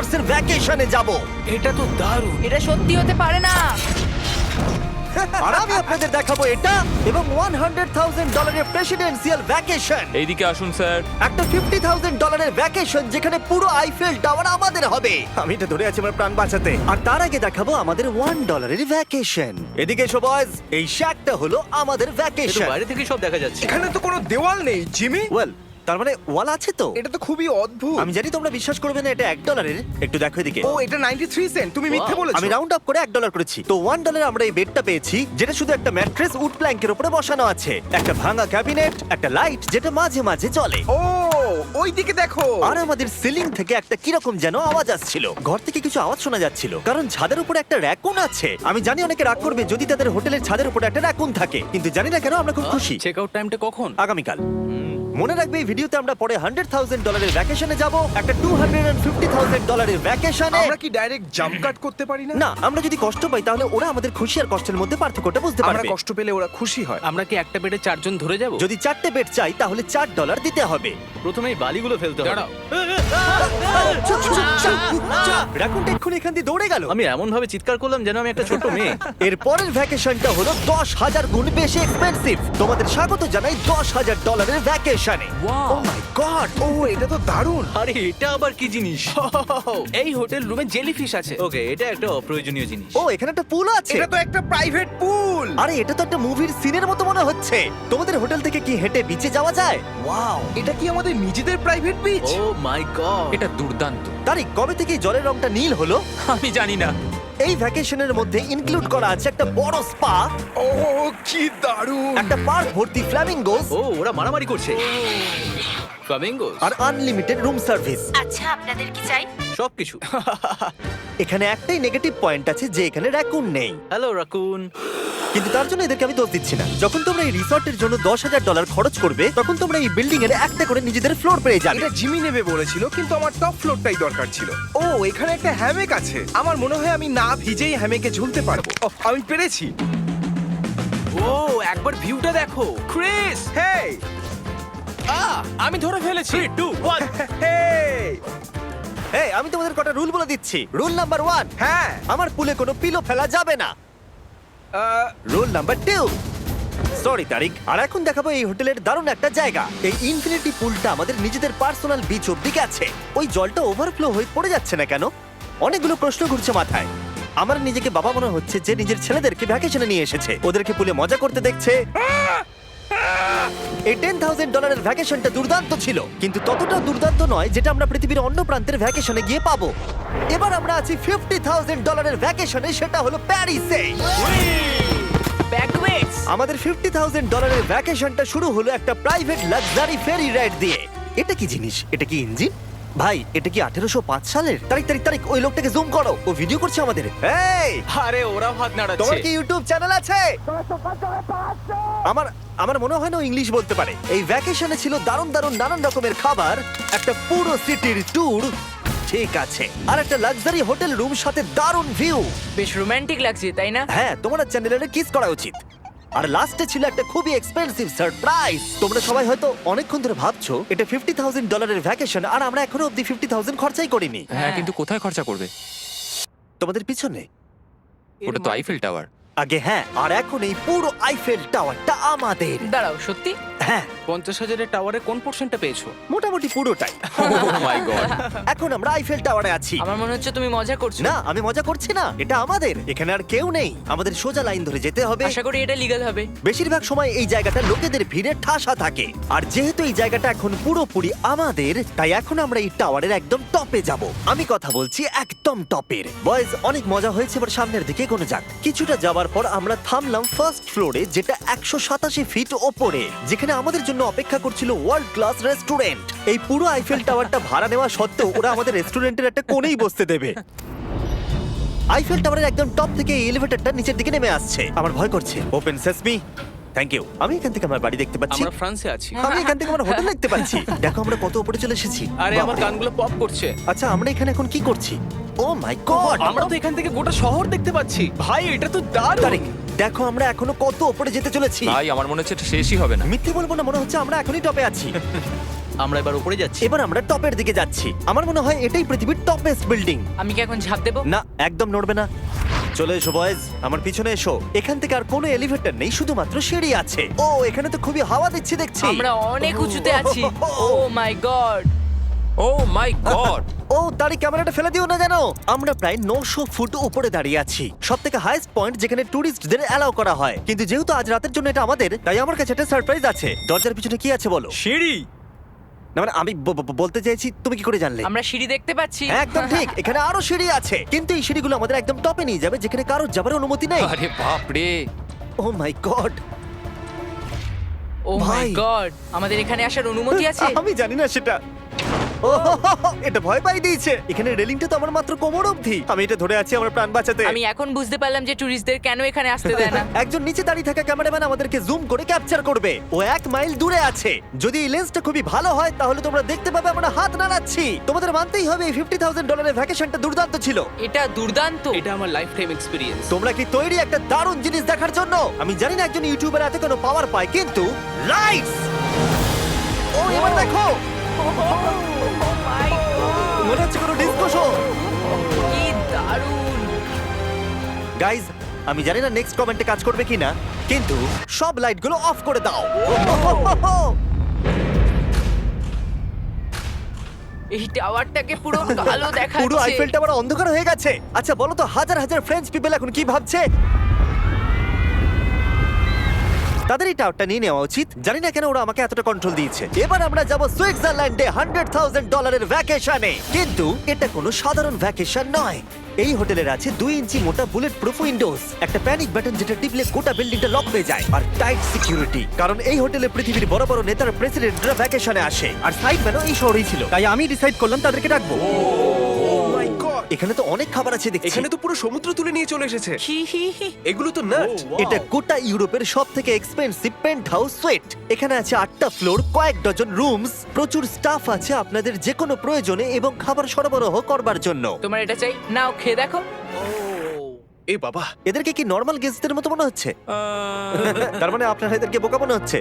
Stars এর ভ্যাকেশনে যাব। এটা তো দারুণ। এটা সত্যি হতে পারে না। আর আমি আপনাদের দেখাবো এটা এবং $100,000 প্রেসিডেন্সিয়াল ভ্যাকেশন। এইদিকে আসুন স্যার। একটা $50,000 ভ্যাকেশন যেখানে পুরো আইফেল টাওয়ার আমাদের হবে। আমি এটা ধরে আছি আমার প্রাণ বাঁচাতে। আর তার আগে দেখাবো আমাদের $1 ভ্যাকেশন। এদিকে এসো বয়স, এই শ্যাকটা হলো আমাদের এটা তো ভ্যাকেশন। বাইরে থেকে সব দেখা যাচ্ছে। এখানে তো কোনো দেওয়াল নেই জিমি। ওয়েল, তার মানে ওয়াল আছে তো? এটা তো খুবই অদ্ভুত। আমি জানি তোমরা বিশ্বাস করবে না, এটা $1। একটু দেখো এদিকে। ও এটা 93 সেন্ট, তুমি মিথ্যে বলেছো। আমি রাউন্ড আপ করে $1 করেছি। তো $1 আমরা এই বেডটা পেয়েছি, যেটা শুধু একটা ম্যাট্রেস উড প্ল্যাঙ্কের উপরে বসানো আছে, একটা ভাঙা ক্যাবিনেট, একটা লাইট যেটা মাঝে মাঝে জ্বলে, ও ওই দিকে দেখো। আর আমাদের সিলিং থেকে একটা কিরকম যেন আওয়াজ আসছিল। ঘর থেকে কিছু আওয়াজ শোনা যাচ্ছিল, কারণ ছাদের উপরে একটা র‍্যাকুন আছে। আমি জানি অনেকে রাগ করবে যদি তাদের হোটেলের ছাদের উপরে একটা র‍্যাকুন থাকে, কিন্তু জানি না কেন আমরা খুব খুশি। চেক আউট টাইমটা কখন? আগামীকাল। মনে রাখবে এই ভিডিওতে আমরা পরে $100,000 ভ্যাকেশনে যাব, একটা $250,000 ভ্যাকেশনে। আমরা কি ডাইরেক্ট জাম্প কাট করতে পারি না? না, আমরা যদি কষ্ট পাই তাহলে ওরা আমাদের খুশি আর কষ্টের মধ্যে পার্থক্যটা বুঝতে আমরা পারবে। কষ্ট পেলে ওরা খুশি হয়। আমরা কি একটা বেডে চারজন ধরে যাব? যদি 4টে বেড চাই তাহলে $4 দিতে হবে। প্রথমেই বালিগুলো ফেলতে হবে। দাঁড়াও। রাকুনটা এক্ষুনি এখান দিয়ে দৌড়ে গেল। আমি এমন ভাবে চিৎকার করলাম যেন আমি একটা ছোট মেয়ে। এর পরের ভ্যাকেশনটা হলো 10,000 গুণ বেশি এক্সপেন্সিভ। তোমাদের স্বাগত জানাই $10,000 ভ্যাকেশনে। ও মাই গড, ও এটা তো দারুণ। আরে এটা আবার কি জিনিস? এই হোটেল রুমে জেলিফিশ আছে। ওকে, এটা একটা অপ্রয়োজনীয় জিনিস। ও এখানে একটা পুল আছে। এটা তো একটা প্রাইভেট পুল। আরে এটা তো একটা মুভির সিনের মতো মনে হচ্ছে। তোমাদের হোটেল থেকে কি হেঁটে বিচে যাওয়া যায়? ওয়াও। এটা কি আমাদের নিজেদের প্রাইভেট বিচ? ও মাই গড। এটা দুর্দান্ত। তারিক, কবে থেকে এই জলের রংটা নীল হলো? আমি জানি না। এই ভ্যাকেশনের মধ্যে ইনক্লুড করা আছে একটা বড় স্পা, ও কি দারুণ। একটা পার্ক ভর্তি ফ্ল্যামিঙ্গোস, ও ওরা মারামারি করছে। ফ্লামিঙ্গোস আর আনলিমিটেড রুম সার্ভিস। আচ্ছা, আপনাদের কি চাই? সবকিছু। এখানে একটাই নেগেটিভ পয়েন্ট আছে যে এখানে র‍্যাকুন নেই, হ্যালো রাকুন। কিন্তু তার জন্য এদেরকে আমি দোষ দিচ্ছি না। যখন তোমরা এই রিসর্টের জন্য $10,000 খরচ করবে, তখন তোমরা এই বিল্ডিং এর একটা করে নিজেদের ফ্লোর পেয়ে যাবে। এটা জিমি নেবে বলেছিল, কিন্তু আমার টপ ফ্লোরটাই দরকার ছিল। ও এখানে একটা হ্যামেক আছে। আমার মনে হয় আমি না ভিজেই হ্যামেকে ঝুলতে পারবো। ওহ, আমি পেরেছি। ও একবার ভিউটা দেখো ক্রিস। হেই আমি ধরে ফেলেছি। 3 2 1 হেই। এই, আমি তোমাদের কটা রুল বলে দিচ্ছি। রুল নাম্বার 1, হ্যাঁ আমার পুলে কোনো পিলো ফেলা যাবে না। রুল নাম্বার 2, সরি তারিক। আর এখন দেখাবো এই হোটেলের দারুণ একটা জায়গা। এই ইনফিনিটি পুলটা আমাদের নিজেদের পার্সোনাল বিচ অব্দি আছে। ওই জলটা ওভারফ্লো হয়ে পড়ে যাচ্ছে না কেন? অনেকগুলো প্রশ্ন ঘুরছে মাথায়। আমার নিজেকে বাবা মনে হচ্ছে যে নিজের ছেলেদেরকে ভ্যাকেশনে নিয়ে এসেছে, ওদেরকে পুলে মজা করতে দেখছে। এই $10,000 ভ্যাকেশনটা দুর্দান্ত ছিল, কিন্তু ততটা দুর্দান্ত নয় যেটা আমরা পৃথিবীর অন্য প্রান্তের ভ্যাকেশনে গিয়ে পাবো। এবার আমরা আছি $50,000 ভ্যাকেশনে, সেটা হলো প্যারিসে। ব্যাকওয়েটস। আমাদের $50,000 ভ্যাকেশনটা শুরু হলো একটা প্রাইভেট লাক্সারি ফেরি রাইড দিয়ে। এটা কি জিনিস? এটা কি ইঞ্জিন? ভাই, এটা কি 1805 সালের? তারিক তারিক তারিক, ওই লোকটাকে জুম করো, ও ভিডিও করছে আমাদের। এই, আরে ওরা হাত তোমার নাড়াচ্ছে। কি ইউটিউব চ্যানেল আছে? আমার আমার মনে হয় না ও ইংলিশ বলতে পারে। এই ভ্যাকেশনে ছিল দারুণ দারুণ নানান রকমের খাবার, একটা পুরো সিটির ট্যুর, ঠিক আছে, আর একটা লাক্সারি হোটেল রুম সাথে দারুণ ভিউ। বেশ রোমান্টিক লাগছে, তাই না? হ্যাঁ, তোমার চ্যানেলে কিস করা উচিত। আর লাস্টে ছিল একটা খুবই এক্সপেন্সিভ সারপ্রাইজ। তোমরা সবাই হয়তো অনেকক্ষণ ধরে ভাবছো এটা $50,000 ভ্যাকেশন, আর আমরা এখনো অব্দি 50,000 খরচাই করিনি। হ্যাঁ, কিন্তু কোথায় খরচা করবে? তোমাদের পিছনে ওটা তো আইফেল টাওয়ার। আগে, হ্যাঁ, আর এখন এই পুরো আইফেল টাওয়ারটা আমাদের। দাঁড়াও, সত্যি? হ্যাঁ, 50,000-এর টাওয়ারের কোন পোর্শনটা পেয়েছো? মোটামুটি পুরোটাই। ও মাই গড। এখন আমরা আইফেল টাওয়ারে আছি। আমার মনে হচ্ছে তুমি মজা করছো। না, আমি মজা করছি না, এটা আমাদের। এখানে আর কেউ নেই, আমাদের সোজা লাইন ধরে যেতে হবে। আশা করি এটা লিগ্যাল হবে। বেশিরভাগ সময় এই জায়গাটা লোকেদের ভিড়ে ঠাসা থাকে, আর যেহেতু এই জায়গাটা এখন পুরোপুরি আমাদের, তাই এখন আমরা এই টাওয়ারের একদম টপে যাব। আমি কথা বলছি একদম টপের। বয়েজ, অনেক মজা হয়েছে, এবার সামনের দিকে কোনো যাক। কিছুটা যাওয়ার পর আমরা থামলাম ফার্স্ট ফ্লোরে, যেটা 187 ফিট ওপরে, যেখানে আমাদের জন্য অপেক্ষা করছিল ওয়ার্ল্ড ক্লাস রেস্টুরেন্ট। এই পুরো আইফেল টাওয়ারটা ভাড়া নেওয়া সত্ত্বেও ওরা আমাদের রেস্টুরেন্টের একটা কোণেই বসতে দেবে। আইফেল টাওয়ারের একদম টপ থেকে এই এলিভেটরটা নিচের দিকে নেমে আসছে। আমার ভয় করছে। Open sesame. Thank you. আমি এখান থেকে আমার বাড়ি দেখতে পাচ্ছি। আমরা ফ্রান্সে আছি। আমি এখান থেকে আমার হোটেল দেখতে পাচ্ছি। দেখো আমরা কত উপরে চলে এসেছি। আরে আমার বাপরে। কানগুলো পপ করছে। আচ্ছা, আমরা এখানে এখন কি করছি? ও মাই গড, আমরা তো এখান থেকে গোটা শহর দেখতে পাচ্ছি। ভাই এটা তো দারুণ। তারিক, দেখো আমরা এখনো কত উপরে যেতে চলেছি। ভাই, আমার মনে হচ্ছে এটা শেষই হবে না। মিথ্যে বলবো না, মনে হচ্ছে আমরা এখনই টপে আছি। আমরা এবার উপরে যাচ্ছি। এবার আমরা টপের দিকে যাচ্ছি। আমার মনে হয় এটাই পৃথিবীর টপেস্ট বিল্ডিং। আমি কি এখন ঝাঁপ দেবো? না, একদম নড়বে না। চলে এসো বয়েজ, আমার পিছনে এসো। এখান থেকে আর কোনো এলিভেটর নেই, শুধুমাত্র সিঁড়ি আছে। ও, এখানে তো খুবই হাওয়া দিচ্ছে দেখছি। আমরা অনেক উঁচুতে আছি। ও মাই গড! ও মাই গড! ও, তারই ক্যামেরাটা ফেলে দিও না যেন। আমরা প্রায় 900 ফুট উপরে দাঁড়িয়ে আছি, সব থেকে হাইস্ট পয়েন্ট যেখানে টুরিস্টদের অ্যালাউ করা হয়। কিন্তু যেহেতু আজ রাতের জন্য এটা আমাদের, তাই আমার কাছে একটা সারপ্রাইজ আছে। দরজার পিছনে কি আছে বলো? সিঁড়ি। না মানে আমি বলতে চাইছি, তুমি কি করে জানলে? আমরা সিঁড়ি দেখতে পাচ্ছি। হ্যাঁ, একদম ঠিক। এখানে আরো সিঁড়ি আছে, কিন্তু এই সিঁড়িগুলো আমাদের একদম টপে নিয়ে যাবে, যেখানে কারোর যাবার অনুমতি নেই। আরে বাপ রে! ও মাই গড! ও মাই ভাই। গড! আমাদের এখানে আসার অনুমতি আছে? আমি জানি না সেটা। ও, এটা ভয় পাই দিয়েছে। এখানে রেলিংটা তো আমার মাত্র কোমর অবধি। আমি এটা ধরে আছি আমার প্রাণ বাঁচাতে। আমি এখন বুঝতে পারলাম যে ট্যুরিস্টদের কেন এখানে আসতে দেয় না। একজন নিচে দাঁড়িয়ে থাকা ক্যামেরাম্যান আমাদেরকে জুম করে ক্যাপচার করবে। ও 1 মাইল দূরে আছে। যদি এই লেন্সটা খুবই ভালো হয় তাহলে তোমরা দেখতে পাবে আমরা হাত নাড়াচ্ছি। তোমাদের মানতেই হবে এই $50,000 ভ্যাকেশনটা দুর্দান্ত ছিল। এটা দুর্দান্ত। এটা আমার লাইফ টাইম এক্সপিরিয়েন্স। তোমরা কি তৈরি একটা দারুণ জিনিস দেখার জন্য? আমি জানি না একজন ইউটিউবার এত কোনো পাওয়ার পায়, কিন্তু লাইটস! ও, এবার দেখো, মনে হচ্ছে কোনো ডিসকো শো। কি দারুণ! গাইজ, আমি জানি না নেক্সট কমেন্টে কাজ করবে কিনা, কিন্তু সব লাইটগুলো অফ করে দাও। এই টাওয়ারটাকে পুরো কালো দেখাচ্ছে। পুরো আইফেল টাওয়ার অন্ধকার হয়ে গেছে। আচ্ছা বলো তো, হাজার হাজার ফ্রেঞ্চ পিপল এখন কি ভাবছে? তাদের এই টাওয়ারটা নিয়ে নেওয়া উচিত। জানি না কেন ওরা আমাকে এতটা কন্ট্রোল দিয়েছে। এবার আমরা যাব সুইজারল্যান্ডে $100,000 ভ্যাকেশনে। কিন্তু এটা কোনো সাধারণ ভ্যাকেশন নয়। এই হোটেলের আছে 2 ইঞ্চি মোটা বুলেট প্রুফ উইন্ডোজ, একটা প্যানিক বাটন যেটা টিপলে গোটা বিল্ডিংটা লক হয়ে যায়, আর টাইট সিকিউরিটি। কারণ এই হোটেলে পৃথিবীর বড় বড় নেতারা, প্রেসিডেন্টরা ভ্যাকেশনে আসে। আর সাইডম্যানও এই শহরেই ছিল, তাই আমি ডিসাইড করলাম তাদেরকে ডাকবো। মাই গড! এখানে তো অনেক খাবার আছে দেখছি। এখানে তো পুরো সমুদ্র তুলে নিয়ে চলে এসেছে। হি হি হি। এগুলো তো নাট। এটা গোটা ইউরোপের সব থেকে এক্সপেন্সিভ পেন্ট হাউস সুইট। এখানে আছে 8টা ফ্লোর, কয়েক ডজন রুমস, প্রচুর স্টাফ আছে আপনাদের যে কোনো প্রয়োজনে এবং খাবার সরবরাহ করবার জন্য। তোমার এটা চাই? নাও খেয়ে দেখো। এ বাবা! এদেরকে কি নর্মাল গেস্টদের মতো মনে হচ্ছে? তার মানে আপনারা এদেরকে বোকা মনে হচ্ছে।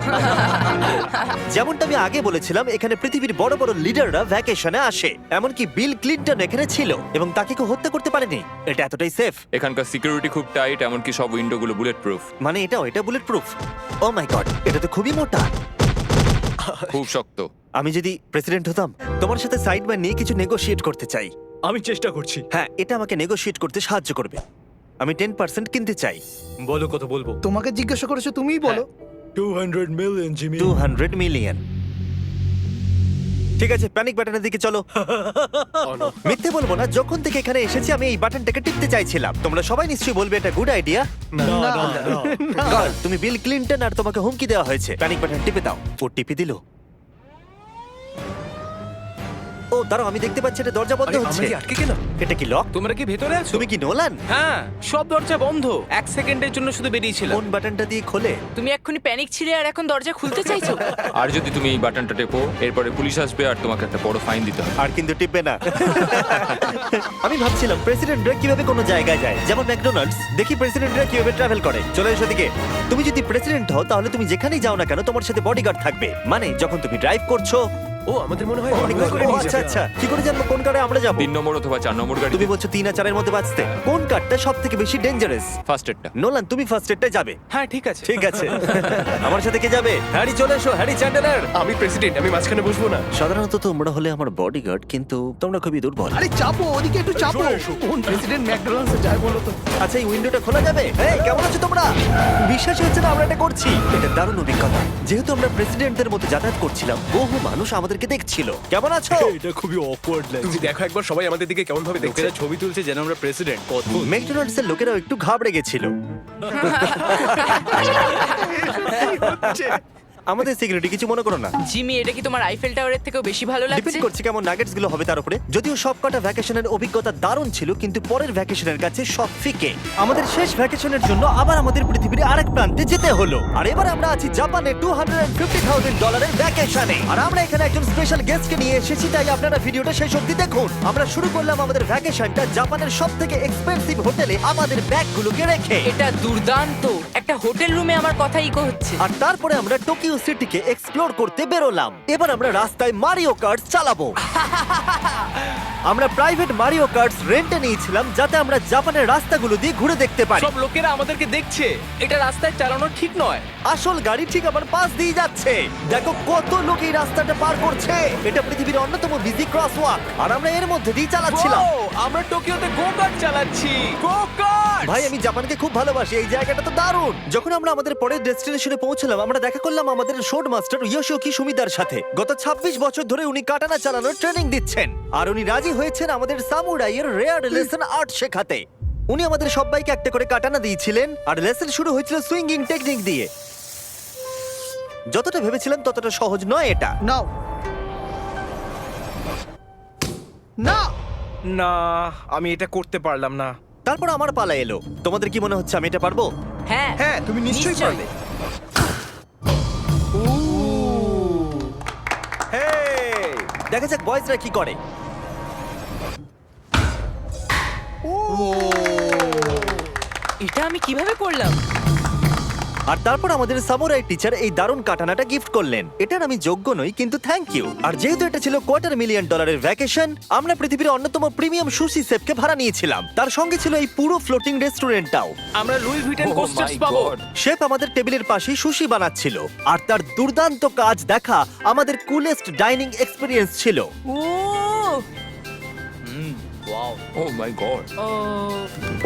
যেমনটা আমি আগে বলেছিলাম, এখানে পৃথিবীর বড় বড় লিডাররা ভ্যাকেশনে আসে। এমনকি বিল ক্লিনটন এখানে ছিল এবং তাকে কেউ হত্যা করতে পারেনি। এটা এতটাই সেফ। এখানকার সিকিউরিটি খুব টাইট, এমনকি সব উইন্ডোগুলো বুলেট প্রুফ। মানে এটা বুলেট প্রুফ। ও মাই গড, এটা তো খুবই মোটা। খুব শক্ত। আমি যদি প্রেসিডেন্ট হতাম, তোমার সাথে সাইডম্যান নিয়ে কিছু নেগোশিয়েট করতে চাই। আমি চেষ্টা করছি। হ্যাঁ, এটা আমাকে নেগোশিয়েট করতে সাহায্য করবে। আমি 10% কিনতে চাই। বলো কত বলবো? তোমাকে জিজ্ঞাসা করেছো, তুমিই বলো। 200 মিলিয়ন জিমি। 200 মিলিয়ন। ঠিক আছে, প্যানিক বাটনের দিকে চলো। মিথ্যে বলবো না, যখন থেকে এখানে এসেছি আমি এই বাটনটাকে টিপতে চাইছিলাম। তোমরা সবাই নিশ্চয়ই বলবে এটা গুড আইডিয়া। গার্ল, তুমি বিল ক্লিনটন আর তোমাকে হুমকি দেওয়া হয়েছে। প্যানিক বাটন টিপে দাও। ও টিপে দিল। ও দাঁড়াও, আমি দেখতে পাচ্ছি এটা দরজা বন্ধ আরে, হচ্ছে। আমরা কি আটকে গেলাম? এটা কি লক? তোমরা কি ভেতরে আছো? তুমি কি নোলান? হ্যাঁ, সব দরজা বন্ধ। 1 সেকেন্ডের জন্য শুধু বেরিয়েছিলাম। কোন বাটনটা দিয়ে খোলে? তুমি এক্ষুনি প্যানিক ছিলে আর এখন দরজা খুলতে চাইছো? আর যদি তুমি এই বাটনটা টেপো, এরপরে পুলিশ আসবে আর তোমাকে একটা বড় ফাইন দিতে হবে। আর কিন্তু টিপবে না। আমি ভাবছিলাম প্রেসিডেন্টরা কিভাবে কোনো জায়গায় যায়, যেমন ম্যাকডোনাল্ডস। দেখি প্রেসিডেন্টরা কিভাবে ট্রাভেল করে। চলে এসো দিকে। তুমি যদি প্রেসিডেন্ট হও তাহলে তুমি যেখানেই যাও না কেন তোমার সাথে বডিগার্ড থাকবে। মানে যখন তুমি ড্রাইভ করছো। ও, আমাদের মনে হয় অনেক করে ও, নিয়ে আচ্ছা যাবে। আচ্ছা, কি করে জানবো কোন কারে আমরা যাবো? 3 নম্বর অথবা 4 নম্বর গাড়ি। তুমি বলছো 3 আর 4 এর মধ্যে বাঁচতে। কোন কারটা সব থেকে বেশি ডেঞ্জারাস? ফার্স্ট এডটা। নোলান, তুমি ফার্স্ট এডটাই যাবে। হ্যাঁ, ঠিক আছে। ঠিক আছে। আমার সাথে কে যাবে? হ্যারি, চলে এসো। Harry Chandler. আমি প্রেসিডেন্ট, আমি মাঝখানে বসবো না। সাধারণত তোমরা হলে আমার বডিগার্ড, কিন্তু তোমরা খুবই দুর্বল। আরে চাপো, ওদিকে একটু চাপো। কোন প্রেসিডেন্ট ম্যাকডোনাল্ডসে যায় বলো তো? আচ্ছা, এই উইন্ডোটা খোলা যাবে? এই, কেমন আছো তোমরা? বিশ্বাসই হচ্ছে না আমরা এটা করছি। এটা দারুণ অভিজ্ঞতা। যেহেতু আমরা প্রেসিডেন্টদের মতো যাতায়াত করছিলাম, বহু মানুষ আমাদেরকে দেখছিল। কেমন আছো? এটা খুবই অকওয়ার্ড তুমি লাগছে। দেখো একবার সবাই আমাদের দিকে কেমন ভাবে দেখছে। লোকেরা ছবি তুলছে যেন আমরা প্রেসিডেন্ট। অদ্ভুত। ম্যাকডোনাল্ডস এর লোকেরাও একটু ঘাবড়ে গেছিল। আমাদের সিকিউরিটি কিছু মনে করো না। জিমি, এটা কি তোমার আইফেল টাওয়ারের থেকেও বেশি ভালো ডিপেন্ড লাগছে? করছে কেমন নাগেটস গুলো হবে তার উপরে। যদিও সবকটা ভ্যাকেশনের অভিজ্ঞতা দারুণ ছিল, কিন্তু পরের ভ্যাকেশনের কাছে সব ফিকে। আমাদের শেষ ভ্যাকেশনের জন্য আবার আমাদের পৃথিবীর আরেক প্রান্তে যেতে হলো। আর এবার আমরা আছি জাপানে $250,000 এর ভ্যাকেশনে। আর আমরা এখানে একজন স্পেশাল গেস্টকে নিয়ে এসেছি, তাই আপনারা ভিডিওটা শেষ অবধি দেখুন। আমরা শুরু করলাম আমাদের ভ্যাকেশনটা জাপানের সব থেকে এক্সপেন্সিভ হোটেলে আমাদের ব্যাগগুলোকে রেখে। এটা দুর্দান্ত। একটা হোটেল রুমে আমার কথা ইকো হচ্ছে। আর তারপরে আমরা টোকিও মারিও সিটিকে এক্সপ্লোর করতে বেরোলাম। এবার আমরা রাস্তায় মারিও কার্টস চালাবো। আমরা প্রাইভেট মারিও কার্টস রেন্টে নিয়েছিলাম যাতে আমরা জাপানের রাস্তাগুলো দিয়ে ঘুরে দেখতে পারি। সব লোকেরা আমাদেরকে দেখছে, এটা রাস্তায় চালানো ঠিক নয়। আসল গাড়ি ঠিক আমার পাশ দিয়ে যাচ্ছে। দেখো কত লোক এই রাস্তাটা পার করছে। এটা পৃথিবীর অন্যতম বিজি ক্রসওয়াক আর আমরা এর মধ্যে দিয়ে চালাচ্ছিলাম। ও, আমরা টোকিওতে গো কার্ট চালাচ্ছি। গো কার্ট! ভাই আমি জাপানকে খুব ভালোবাসি, এই জায়গাটা তো দারুণ। যখন আমরা আমাদের পরের ডেস্টিনেশনে পৌঁছলাম আমরা দেখা করলাম আমাদের শোড মাস্টার ইয়োশিওকি সুমিদার সাথে। গত 26 বছর ধরে উনি কাটানা চালানোর ট্রেনিং দিচ্ছেন আর উনি রাজি হয়েছেন আমাদের সামুরাইয়ের রেয়ার লেসন আর্ট শেখাতে। উনি আমাদের সবাইকে একটা করে কাটানা দিয়েছিলেন আর লেসন শুরু হয়েছিল সুইঙ্গিং টেকনিক দিয়ে। যতটা ভেবেছিলাম ততটা সহজ নয় এটা। নাও না না, আমি এটা করতে পারলাম না। তারপর আমার পালা এলো। তোমাদের কি মনে হচ্ছে আমি এটা পারবো? হ্যাঁ হ্যাঁ, তুমি নিশ্চয়ই পারবে। হেই! দেখা যাক বয়েজরা কি করে। এটা আমি কিভাবে করলাম? আর তারপর আমাদের সামুরাই টিচার এই দারুণ কাটানাটা গিফট করলেন। এটার আমি যোগ্য নই কিন্তু থ্যাংক ইউ। আর যেহেতু এটা ছিল $250,000,000 ভ্যাকেশন, আমরা পৃথিবীর অন্যতম প্রিমিয়াম সুশি শেফকে ভাড়া নিয়েছিলাম। তার সঙ্গে ছিল এই পুরো ফ্লোটিং রেস্টুরেন্টটাও। আমরা লুই ভিটেন Oh কোস্টার্স my পাবো। God! শেফ আমাদের টেবিলের পাশেই সুশি বানাচ্ছিল আর তার দুর্দান্ত কাজ দেখা আমাদের কুলেস্ট ডাইনিং এক্সপিরিয়েন্স ছিল। ও ওয়াও। ও মাই গড! ও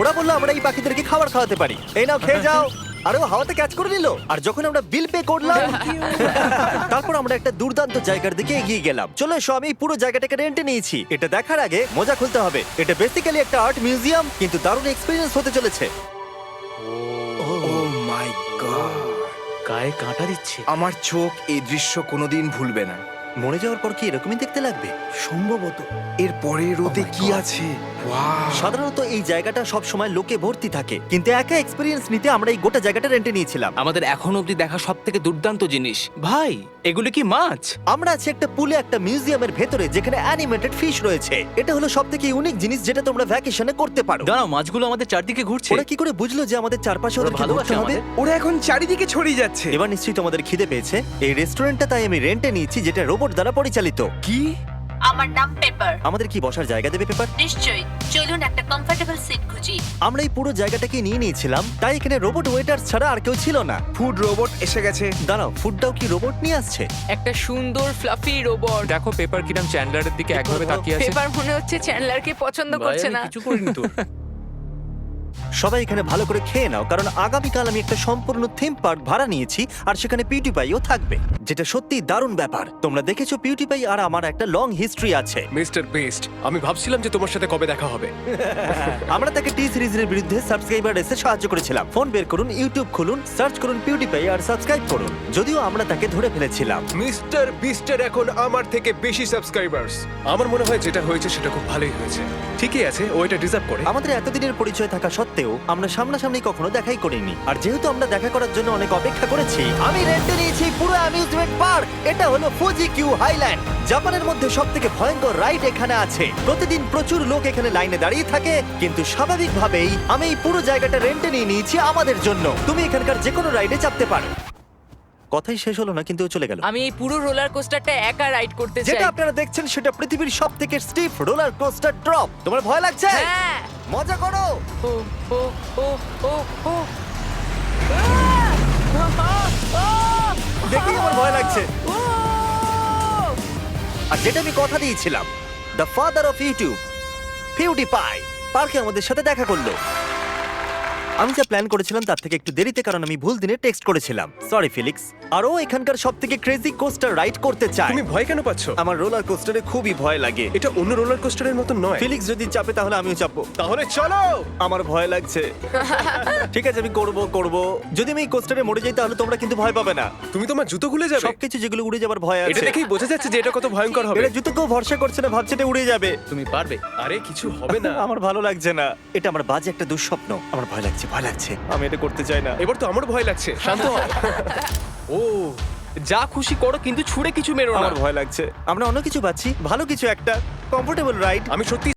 ওরা বললো আমরা এই পাখিদেরকে খাবার খাওয়াতে পারি, এই নাও খেয়ে যাও। আরে ও হাওয়াতে ক্যাচ করে নিল। আর যখন আমরা বিল পে করলাম তারপর আমরা একটা দুর্দান্ত জায়গার দিকে এগিয়ে গেলাম। চলো এসো, আমি এই পুরো জায়গাটাকে রেন্টে নিয়েছি। এটা দেখার আগে মজা খুলতে হবে। এটা বেসিক্যালি একটা আর্ট মিউজিয়াম কিন্তু দারুণ এক্সপিরিয়েন্স হতে চলেছে। ও মাই গড, গায়ে কাঁটা দিচ্ছে। আমার চোখ এই দৃশ্য কোনোদিন ভুলবে না। মরে যাওয়ার পর কি এরকমই দেখতে লাগবে? সম্ভবত। এর পরে রোদে কি আছে? ওয়াও! সাধারণত এই জায়গাটা সব সময় লোকে ভর্তি থাকে কিন্তু একা এক্সপিরিয়েন্স নিতে আমরা এই গোটা জায়গাটা রেন্টে নিয়েছিলাম। আমাদের এখন অবধি দেখা সব থেকে দুর্দান্ত জিনিস। ভাই, এগুলো কি মাছ? আমরা আছি একটা পুলে একটা মিউজিয়ামের ভেতরে যেখানে অ্যানিমেটেড ফিশ রয়েছে। এটা হলো সবথেকে ইউনিক জিনিস যেটা তোমরা ভ্যাকেশনে করতে পারো। দাঁড়াও, মাছগুলো আমাদের চারদিকে ঘুরছে। ওরা কি করে বুঝলো যে আমাদের চারপাশে ওরা ওদেরকে ভালোবাসে ঘুরতে হবে? আমাদের। ওরা এখন চারিদিকে ছড়িয়ে যাচ্ছে। এবার নিশ্চয়ই তোমাদের খিদে পেয়েছে। এই রেস্টুরেন্টটা তাই আমি রেন্টে নিয়েছি যেটা রোবট দ্বারা পরিচালিত। কি? আমার নাম পেপার। আমাদের কি বসার জায়গা দেবে পেপার? নিশ্চয়ই, চলুন একটা কমফোর্টেবল সিট খুঁজি। আমরা এই পুরো জায়গাটাকে নিয়ে নিয়েছিলাম তাই এখানে রোবট ওয়েটার ছাড়া আর কেউ ছিল না। ফুড রোবট এসে গেছে। দাঁড়াও, ফুডটাও কি রোবট নিয়ে আসছে? একটা সুন্দর ফ্লাফি রোবট। দেখো পেপার কিরাম চ্যান্ডলারের দিকে একভাবে তাকিয়ে আছে। পেপার মনে হচ্ছে চ্যান্ডলারকে পছন্দ ভাই, করছে আমি না। কিছু করিনি তো। সবাই এখানে ভালো করে খেয়ে নাও কারণ আগামীকাল আমি একটা সম্পূর্ণ থিম পার্ক ভাড়া নিয়েছি আর সেখানে পিউটিপাইও থাকবে, যেটা সত্যি দারুণ ব্যাপার। তোমরা দেখেছো পিউটিপাই আর আমার একটা লং হিস্ট্রি আছে। মিস্টার বেস্ট, আমি ভাবছিলাম যে তোমার সাথে কবে দেখা হবে। আমরা তাকে টি সিরিজের বিরুদ্ধে সাবস্ক্রাইবার রেসে সাহায্য করেছিলাম। ফোন বের করুন, ইউটিউব খুলুন, সার্চ করুন পিউটিপাই আর সাবস্ক্রাইব করুন। যদিও আমরা তাকে ধরে ফেলেছিলাম। মিস্টার বিস্টের এখন আমার থেকে বেশি সাবস্ক্রাইবার্স। আমার মনে হয় যেটা হয়েছে সেটা খুব ভালোই হয়েছে। ঠিকই আছে, ও এটা ডিজার্ভ করে। আমাদের এতদিনের পরিচয় থাকা সত্ত্বেও আমরা সামনাসামনি কখনো দেখাই করিনি। আর যেহেতু আমরা দেখা করার জন্য অনেক অপেক্ষা করেছি, আমি রেন্টে নিয়েছি পুরো অ্যামিউজমেন্ট পার্ক। এটা হলো ফুজি কিউ হাইল্যান্ড। জাপানের মধ্যে সবথেকে ভয়ঙ্কর রাইড এখানে আছে। প্রতিদিন প্রচুর লোক এখানে লাইনে দাঁড়িয়ে থাকে কিন্তু স্বাভাবিকভাবেই আমি এই পুরো জায়গাটা রেন্টে নিয়ে নিয়েছি আমাদের জন্য। তুমি এখানকার যে কোনো রাইডে চাপতে পারো। কথাই শেষ হলো না কিন্তু ও চলে গেল। আমি এই পুরো রোলার কোস্টারটা একা রাইড করতে চাই। যেটা আপনারা দেখছেন সেটা পৃথিবীর সবথেকে স্টিফ রোলার কোস্টার ড্রপ। তোমার ভয় লাগছে? হ্যাঁ। মজা করো। ও ও ও ও ও দেখেই আমার ভয় লাগছে। ও আর যেটা আমি কথা দিয়েছিলাম, দ্য ফাদার অফ ইউটিউব পিউটিপাই পার্কে আমাদের সাথে দেখা করলো। আমি যা প্ল্যান করেছিলাম তার থেকে একটু দেরিতে, কারণ আমি ভুল দিনে টেক্সট করেছিলাম। সরি ফিলিক্স। আর ও এখানকার সবথেকে ক্রেজি কোস্টার রাইড করতে চায়। তুমি ভয় কেন পাচ্ছ? আমার রোলার কোস্টারে খুবই ভয় লাগে। এটা অন্য রোলার কোস্টারের মতো নয়। ফিলিক্স যদি চাপে তাহলে আমিও চাপবো। তাহলে চলো। আমার ভয় লাগছে। ঠিক আছে, আমি করব। যদি আমি এই কোস্টারে মরে যাই তাহলে তোমরা কিন্তু ভয় পাবে না। তুমি তোমার জুতো খুলে যাবে। সবকিছু যেগুলো উড়ে যাবার ভয় এটা আছে। দেখেই বোঝা যাচ্ছে যে এটা কত ভয়ঙ্কর হবে। এরা জুতোকেও ভরসা করছে না, ভাবছে এটা উড়ে যাবে। তুমি পারবে। আরে কিছু হবে না। আমার ভালো লাগছে না। এটা আমার বাজে একটা দুঃস্বপ্ন। আমার ভয় লাগছে। আমি এটা করতে চাই না। এবার তো আমার ভয় লাগছে। শান্ত হও। ও, যা খুশি করো কিন্তু ছুঁড়ে কিছু মেরো না। আমার ভয় লাগছে। আমরা অন্য কিছু পাচ্ছি, ভালো কিছু একটা কমফোর্টেবল রাইড। আমি সত্যি